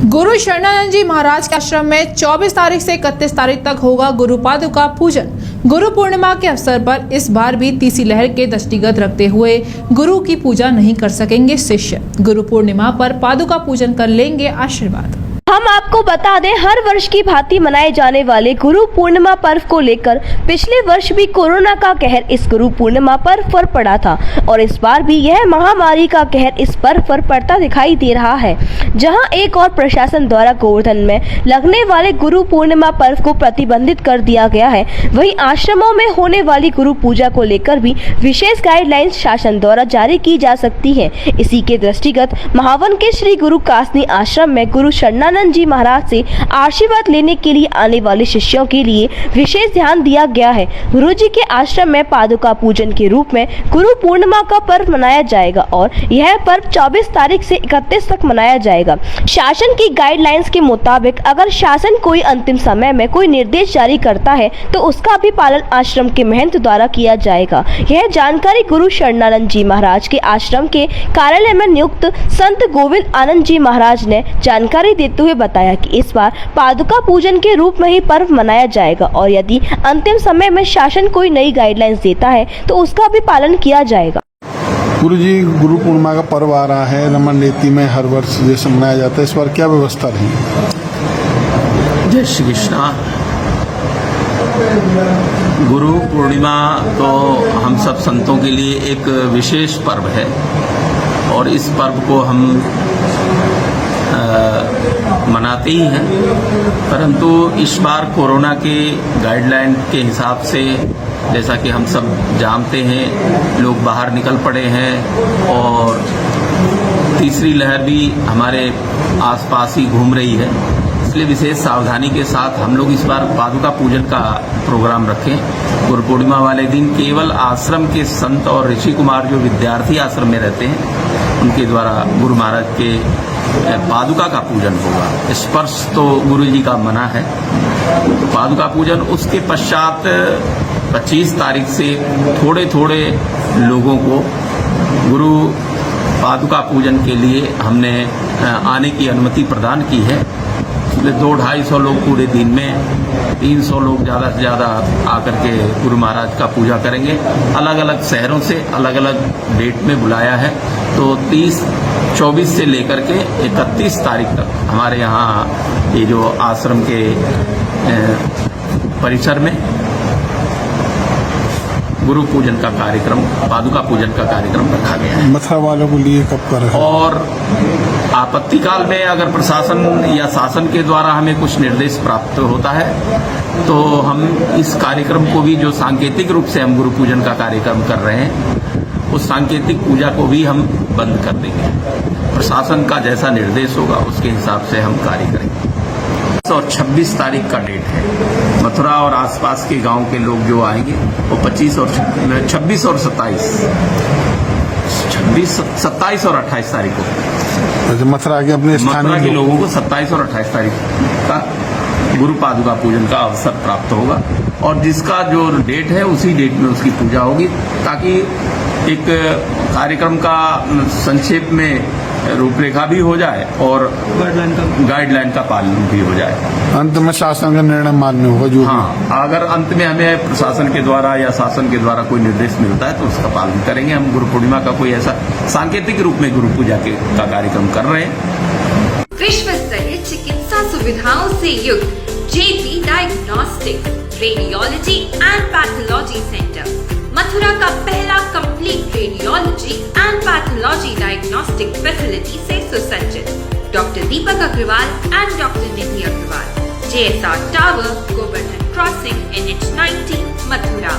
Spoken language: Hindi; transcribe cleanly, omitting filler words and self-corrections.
गुरु शरणानंद जी महाराज के आश्रम में 24 तारीख से 31 तारीख तक होगा गुरु पादुका पूजन। गुरु पूर्णिमा के अवसर पर इस बार भी तीसरी लहर के दृष्टिगत रखते हुए गुरु की पूजा नहीं कर सकेंगे शिष्य। गुरु पूर्णिमा पर पादुका पूजन कर लेंगे आशीर्वाद। हम आपको बता दें, हर वर्ष की भांति मनाए जाने वाले गुरु पूर्णिमा पर्व को लेकर पिछले वर्ष भी कोरोना का कहर इस गुरु पूर्णिमा पर्व पर पड़ा था और इस बार भी यह महामारी का कहर इस पर्व पर पड़ता दिखाई दे रहा है। जहां एक और प्रशासन द्वारा गोवर्धन में लगने वाले गुरु पूर्णिमा पर्व को प्रतिबंधित कर दिया गया है, वहीं आश्रमों में होने वाली गुरु पूजा को लेकर भी विशेष गाइडलाइंस शासन द्वारा जारी की जा सकती है। इसी के दृष्टिगत महावन के श्री गुरु कासनी आश्रम में गुरु शरणानंद जी महाराज से आशीर्वाद लेने के लिए आने वाले शिष्यों के लिए विशेष ध्यान दिया गया है। गुरु जी के आश्रम में पादुका पूजन के रूप में गुरु पूर्णिमा का पर्व मनाया जाएगा और यह पर्व 24 तारीख से 31 तक मनाया जाएगा। शासन की गाइडलाइंस के मुताबिक अगर शासन कोई अंतिम समय में कोई निर्देश जारी करता है तो उसका भी पालन आश्रम के महंत द्वारा किया जाएगा। यह जानकारी गुरु शरणानंद जी महाराज के आश्रम के कार्यालय में नियुक्त संत गोविंद आनंद जी महाराज ने जानकारी देते हुए बताया कि इस बार पादुका पूजन के रूप में ही पर्व मनाया जाएगा और यदि अंतिम समय में शासन कोई नई गाइडलाइंस देता है तो उसका भी पालन किया जाएगा। गुरु जी, गुरु पूर्णिमा का पर्व आ रहा है, रमन नीति में हर वर्ष जैसे मनाया जाता है, इस बार क्या व्यवस्था रही? जय श्री कृष्णा। गुरु पूर्णिमा तो हम सब संतों के लिए एक विशेष पर्व है और इस पर्व को हम मनाते ही हैं, परंतु इस बार कोरोना के गाइडलाइन के हिसाब से जैसा कि हम सब जानते हैं, लोग बाहर निकल पड़े हैं और तीसरी लहर भी हमारे आसपास ही घूम रही है, इसलिए विशेष सावधानी के साथ हम लोग इस बार पादुका पूजन का प्रोग्राम रखें। गुरु पूर्णिमा वाले दिन केवल आश्रम के संत और ऋषि कुमार जो विद्यार्थी आश्रम में रहते हैं उनके द्वारा गुरु महाराज के पादुका का पूजन होगा। स्पर्श तो गुरु जी का मना है, तो पादुका पूजन उसके पश्चात 25 तारीख से थोड़े थोड़े लोगों को गुरु पादुका पूजन के लिए हमने आने की अनुमति प्रदान की है। इसमें 200-250 लोग पूरे दिन में, 300 लोग ज़्यादा से ज़्यादा आकर के गुरु महाराज का पूजा करेंगे। अलग अलग शहरों से अलग अलग डेट में बुलाया है, तो 24 से लेकर के 31 तारीख तक हमारे यहाँ ये जो आश्रम के परिसर में गुरु पूजन का कार्यक्रम, पादुका पूजन का कार्यक्रम रखा गया है। मथुरा वालों के लिए कब कर रहे हैं? और आपत्ति काल में अगर प्रशासन या शासन के द्वारा हमें कुछ निर्देश प्राप्त होता है तो हम इस कार्यक्रम को भी, जो सांकेतिक रूप से हम गुरु पूजन का कार्यक्रम कर रहे हैं, उस सांकेतिक पूजा को भी हम बंद कर देंगे। प्रशासन का जैसा निर्देश होगा उसके हिसाब से हम कार्य करेंगे। और 26 तारीख का डेट है। मथुरा और आसपास के गांव के लोग जो आएंगे वो 26 और 27 और 28 तारीख को, मथुरा के अपने मथुरा के लोगों को 27 और 28 तारीख का गुरु पादुका पूजन का अवसर प्राप्त होगा और जिसका जो डेट है उसी डेट में उसकी पूजा होगी, ताकि एक कार्यक्रम का संक्षेप में रूपरेखा भी हो जाए और गाइडलाइन का पालन भी हो जाए। अंत में शासन का निर्णय मान्य होगा जो हाँ, अगर अंत में हमें प्रशासन के द्वारा या शासन के द्वारा कोई निर्देश मिलता है तो उसका पालन करेंगे। हम गुरु पूर्णिमा का कोई ऐसा सांकेतिक रूप में गुरु पूजा का कार्यक्रम कर रहे हैं। विश्व स्तरीय चिकित्सा सुविधाओं से युक्त JP diagnostic radiology and pathology centre, Mathura का पहला complete radiology and pathology diagnostic facility से सुसज्जित। Doctor Deepak Agarwal and doctor Nidhi Agarwal, JSR tower, Govardhan crossing, NH 90, Mathura.